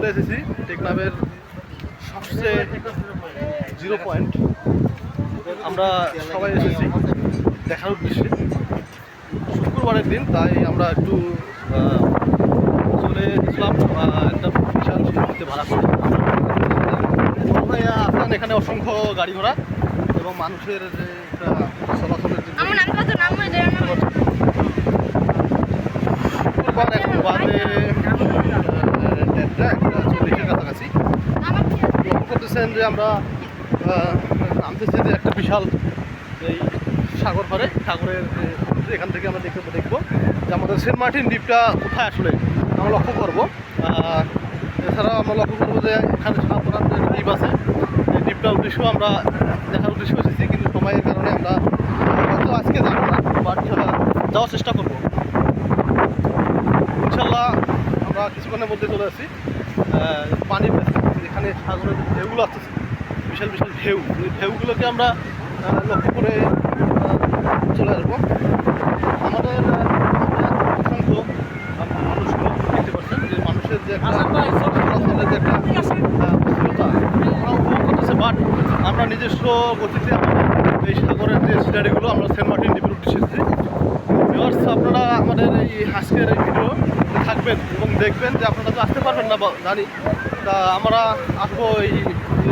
চলে এসেছি টেকনাফের সবচেয়ে জিরো পয়েন্ট। আমরা সবাই এসেছি দেখার উদ্দেশ্যে। শুক্রবারের দিন, তাই আমরা একটু চলে এসলাম একটা বিশাল সিঁড়িতে ভাড়া করে। আসলাম এখানে অসংখ্য গাড়ি ঘোড়া এবং মানুষের যে একটা চলাচলের যে শুক্রবার এখন বাজে 1:40 কাছাকাছি। লক্ষ্য করতেছেন যে আমরা নামতেছি যে একটা বিশাল এই সাগর পারে, সাগরের এখান থেকে আমরা দেখবো যে আমাদের সেন্ট মার্টিন দ্বীপটা কোথায় আসলে আমরা লক্ষ্য করবো। এছাড়াও আমরা লক্ষ্য করবো যে এখানে সাধারণ যে দ্বীপ আছে, এই দ্বীপটার উদ্দেশ্য আমরা দেখার উদ্দেশ্য এসেছি, কিন্তু সময়ের কারণে আমরা হয়তো আজকে যাবো না, বাট যাওয়ার চেষ্টা করবো ইনশাল্লাহ। আমরা কিছুক্ষণের মধ্যে চলে আসি পানির এখানে সাগরের ঢেউগুলো আসতেছে, বিশাল বিশাল ঢেউ। এই ঢেউগুলোকে আমরা লক্ষ্য করে চলে আসবো। আমাদের অসংখ্য মানুষগুলো দেখতে পাচ্ছেন যে মানুষের যে একটা চলাচলের যে একটা অস্থিরতা আমরা উপভোগ করতেছে, বাট আমরা নিজস্ব গতিতে আমাদের এই সাগরের যে সিনারিগুলো আমরা সেন্ট মার্টিন দ্বীপের উদ্দেশ্যে এসেছি। আপনারা আমাদের এই আজকের এই ভিডিও থাকবেন এবং দেখবেন যে আপনারা তো আসতে পারবেন না জানি, তা আমরা আসবো এই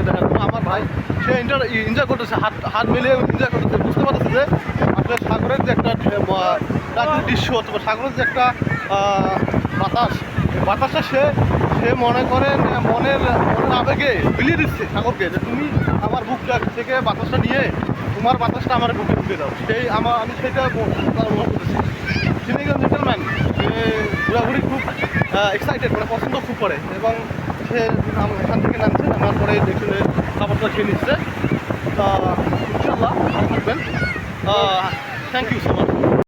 দেখার জন্য। আমার ভাই সে এনজয় করতেছে, হাত মিলিয়ে এনজয় করতেছে, বুঝতে পারতেছে যে আপনার সাগরের যে একটা প্রাকৃতিক দৃশ্য অথবা সাগরের যে একটা বাতাসটা সে মনে করেন মনের আবেগে বিলিয়ে দিচ্ছে সাগরকে, যে তুমি আমার বুকটা থেকে বাতাসটা নিয়ে তোমার বাতাসটা আমার বুকে ঢুকে দাও। আমি সেটা অনুভব করতেছি। জেন্টলম্যান সে ঘোরাঘুরি খুব এক্সাইটেড, মানে পছন্দ খুব করে, এবং সে এখান থেকে নামছে, নামার পরে দেখে খাবারটা খেয়ে নিচ্ছে। তা ইনশাল্লাহ ভালো থাকবেন। Thank you so much.